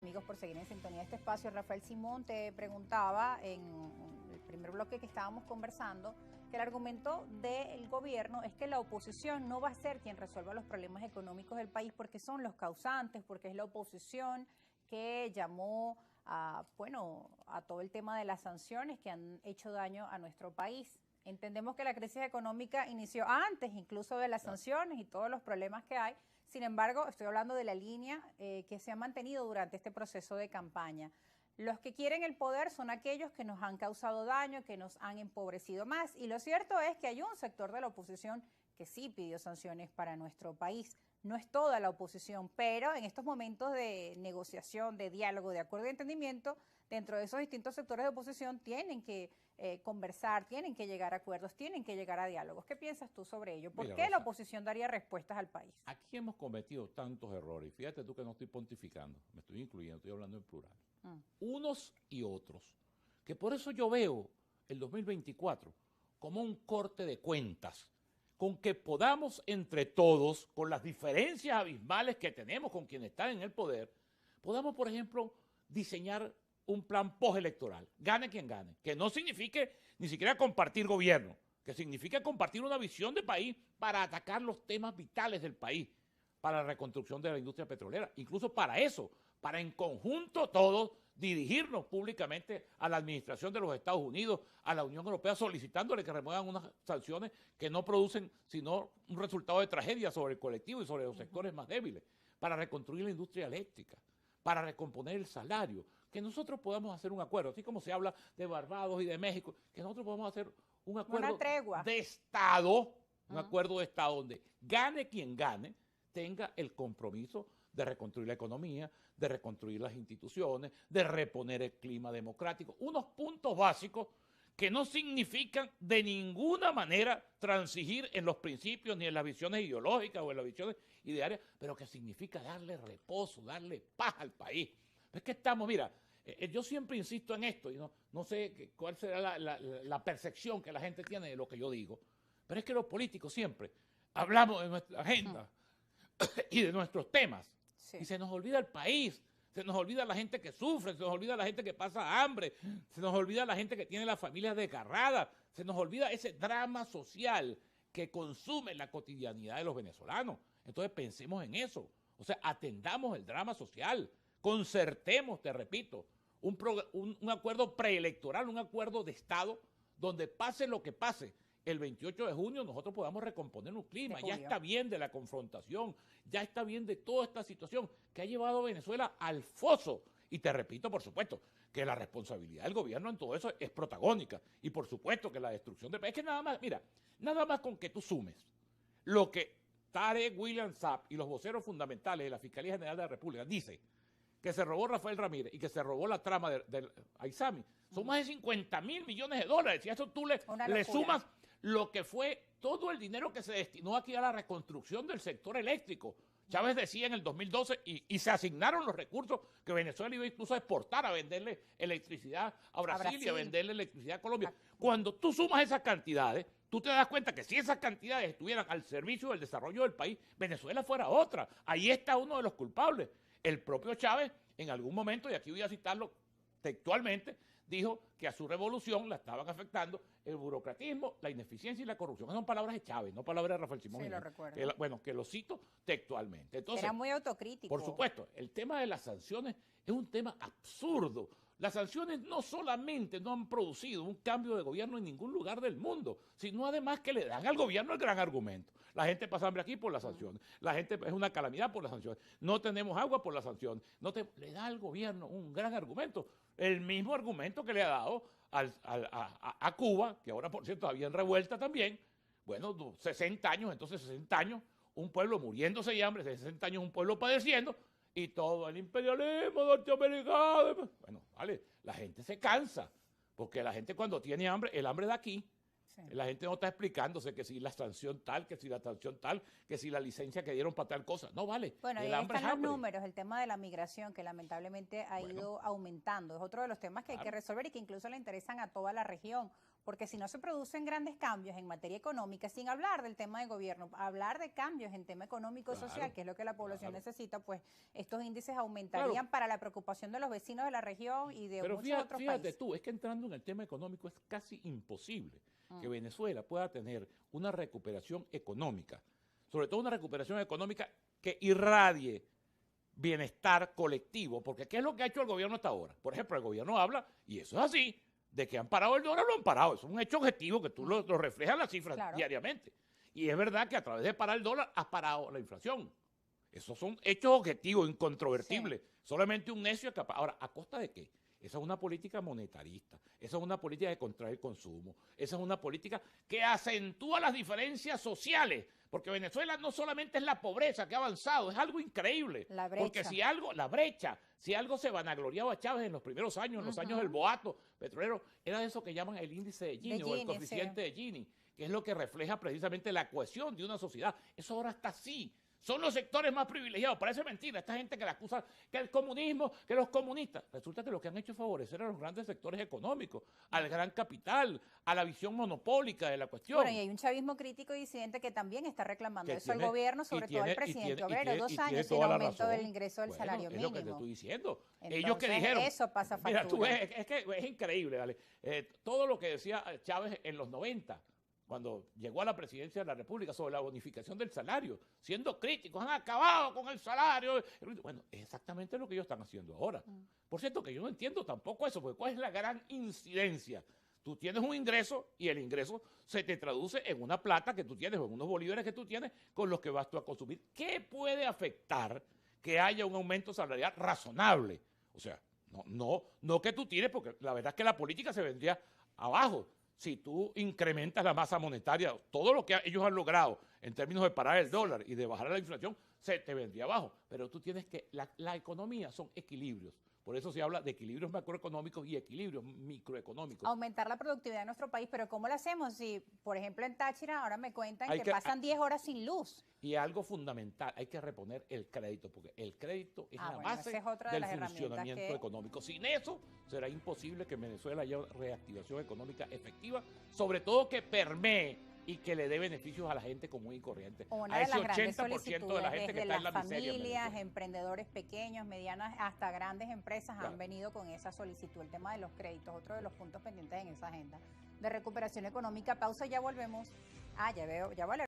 Amigos, por seguir en sintonía de este espacio. Rafael Simón te preguntaba en el primer bloque que estábamos conversando que el argumento del gobierno es que la oposición no va a ser quien resuelva los problemas económicos del país porque son los causantes, porque es la oposición que llamó a todo el tema de las sanciones que han hecho daño a nuestro país. Entendemos que la crisis económica inició antes incluso de las sanciones y todos los problemas que hay. Sin embargo, estoy hablando de la línea que se ha mantenido durante este proceso de campaña. Los que quieren el poder son aquellos que nos han causado daño, que nos han empobrecido más. Y lo cierto es que hay un sector de la oposición que sí pidió sanciones para nuestro país. No es toda la oposición, pero en estos momentos de negociación, de diálogo, de acuerdo y entendimiento, dentro de esos distintos sectores de oposición tienen que conversar, tienen que llegar a acuerdos, tienen que llegar a diálogos. ¿Qué piensas tú sobre ello? ¿Por qué la oposición daría respuestas al país? Aquí hemos cometido tantos errores. Fíjate tú que no estoy pontificando, me estoy incluyendo, estoy hablando en plural. Unos y otros. Que por eso yo veo el 2024 como un corte de cuentas, con que podamos entre todos, con las diferencias abismales que tenemos con quienes están en el poder, podamos, por ejemplo, diseñar un plan postelectoral, gane quien gane, que no signifique ni siquiera compartir gobierno, que significa compartir una visión de país para atacar los temas vitales del país, para la reconstrucción de la industria petrolera, incluso para eso, para en conjunto todos dirigirnos públicamente a la administración de los Estados Unidos, a la Unión Europea, solicitándole que remuevan unas sanciones que no producen sino un resultado de tragedia sobre el colectivo y sobre los sectores más débiles, para reconstruir la industria eléctrica, para recomponer el salario, que nosotros podamos hacer un acuerdo, así como se habla de Barbados y de México, que nosotros podamos hacer un acuerdo de Estado, un acuerdo de Estado donde gane quien gane, tenga el compromiso de reconstruir la economía, de reconstruir las instituciones, de reponer el clima democrático, unos puntos básicos que no significan de ninguna manera transigir en los principios ni en las visiones ideológicas o en las visiones idearias, pero que significa darle reposo, darle paz al país. Es que estamos, mira, yo siempre insisto en esto, y no sé cuál será la percepción que la gente tiene de lo que yo digo, pero es que los políticos siempre hablamos de nuestra agenda y de nuestros temas, y se nos olvida el país, se nos olvida la gente que sufre, se nos olvida la gente que pasa hambre, se nos olvida la gente que tiene las familias desgarradas, se nos olvida ese drama social que consume la cotidianidad de los venezolanos. Entonces pensemos en eso, o sea, atendamos el drama social, concertemos, te repito, un acuerdo preelectoral, un acuerdo de Estado, donde pase lo que pase, el 28 de junio nosotros podamos recomponer un clima. Ya está bien de la confrontación, ya está bien de toda esta situación que ha llevado a Venezuela al foso. Y te repito, por supuesto, que la responsabilidad del gobierno en todo eso es protagónica. Y por supuesto que la destrucción del país, es que nada más, mira, nada más con que tú sumes lo que Tarek William Saab y los voceros fundamentales de la Fiscalía General de la República dicen que se robó Rafael Ramírez y que se robó la trama del Aizami, son más de 50.000 millones de dólares. Si a eso tú le sumas lo que fue todo el dinero que se destinó aquí a la reconstrucción del sector eléctrico. Chávez decía en el 2012 y se asignaron los recursos que Venezuela iba incluso a exportar, a venderle electricidad a Brasil y a venderle electricidad a Colombia. Cuando tú sumas esas cantidades, tú te das cuenta que si esas cantidades estuvieran al servicio del desarrollo del país, Venezuela fuera otra. Ahí está uno de los culpables. El propio Chávez, en algún momento, y aquí voy a citarlo textualmente, dijo que a su revolución la estaban afectando el burocratismo, la ineficiencia y la corrupción. Esas son palabras de Chávez, no palabras de Rafael Simón. Sí, lo recuerdo. Bueno, que lo cito textualmente. Entonces, era muy autocrítico. Por supuesto, el tema de las sanciones es un tema absurdo. Las sanciones no solamente no han producido un cambio de gobierno en ningún lugar del mundo, sino además que le dan al gobierno el gran argumento. La gente pasa hambre aquí por las sanciones. La gente es una calamidad por las sanciones. No tenemos agua por las sanciones. Le da al gobierno un gran argumento. El mismo argumento que le ha dado a Cuba, que ahora por cierto había en revuelta también. Bueno, 60 años, entonces 60 años, un pueblo muriéndose de hambre, 60 años un pueblo padeciendo, y todo el imperialismo norteamericano. Bueno, vale, la gente se cansa, porque la gente cuando tiene hambre, el hambre de aquí. La gente no está explicándose que si la sanción tal, que si la sanción tal, que si la licencia que dieron para tal cosa. No vale. Bueno, y ahí están los números, el tema de la migración que lamentablemente ha ido aumentando. Es otro de los temas que hay que resolver y que incluso le interesan a toda la región, porque si no se producen grandes cambios en materia económica, sin hablar del tema de gobierno, hablar de cambios en tema económico y social, que es lo que la población necesita, pues estos índices aumentarían para la preocupación de los vecinos de la región y de muchos otros países. Fíjate tú, es que entrando en el tema económico es casi imposible que Venezuela pueda tener una recuperación económica, sobre todo una recuperación económica que irradie bienestar colectivo, porque ¿qué es lo que ha hecho el gobierno hasta ahora? Por ejemplo, el gobierno habla, y eso es así, de que han parado el dólar, lo han parado. Eso es un hecho objetivo que tú lo reflejas las cifras diariamente. Y es verdad que a través de parar el dólar has parado la inflación. Esos son hechos objetivos, incontrovertibles. Sí. Solamente un necio es capaz. Ahora, ¿a costa de qué? Esa es una política monetarista, esa es una política de contraer el consumo, esa es una política que acentúa las diferencias sociales, porque Venezuela no solamente es la pobreza que ha avanzado, es algo increíble. La brecha. Porque si algo se vanagloriaba a Chávez en los primeros años, en los años del boato petrolero, era eso que llaman el índice de Gini o el coeficiente de Gini, que es lo que refleja precisamente la cohesión de una sociedad. Eso ahora está así. Son los sectores más privilegiados. Parece mentira. Esta gente que le acusa que el comunismo, que los comunistas. Resulta que lo que han hecho es favorecer a los grandes sectores económicos, al gran capital, a la visión monopólica de la cuestión. Bueno, y hay un chavismo crítico y disidente que también está reclamando eso al gobierno, sobre todo al presidente Obrero. 2 años sin aumento del ingreso del salario mínimo. Es lo que te estoy diciendo. Entonces, ellos que dijeron. Eso pasa factura. Mira, tú ves, es que es increíble, ¿vale? Todo lo que decía Chávez en los 90. Cuando llegó a la presidencia de la República sobre la bonificación del salario, siendo críticos, han acabado con el salario. Bueno, es exactamente lo que ellos están haciendo ahora. Por cierto, que yo no entiendo tampoco eso, porque ¿cuál es la gran incidencia? Tú tienes un ingreso y el ingreso se te traduce en una plata que tú tienes o en unos bolívares que tú tienes con los que vas tú a consumir. ¿Qué puede afectar que haya un aumento salarial razonable? O sea, no que tú tires, porque la verdad es que la política se vendría abajo. Si tú incrementas la masa monetaria, todo lo que ellos han logrado en términos de parar el dólar y de bajar la inflación, se te vendría abajo. Pero tú tienes que, la economía son equilibrios. Por eso se habla de equilibrios macroeconómicos y equilibrios microeconómicos. Aumentar la productividad de nuestro país, pero ¿cómo lo hacemos? Si, por ejemplo, en Táchira ahora me cuentan que pasan 10 horas sin luz. Y algo fundamental, hay que reponer el crédito, porque el crédito es la base del funcionamiento económico. Sin eso, será imposible que en Venezuela haya reactivación económica efectiva, sobre todo que permee y que le dé beneficios a la gente común y corriente. A ese 80% de la gente que está en la miseria. Familias, emprendedores pequeños, medianas, hasta grandes empresas han venido con esa solicitud. El tema de los créditos, otro de los puntos pendientes en esa agenda de recuperación económica. Pausa, ya volvemos. Ya veo, ya vale.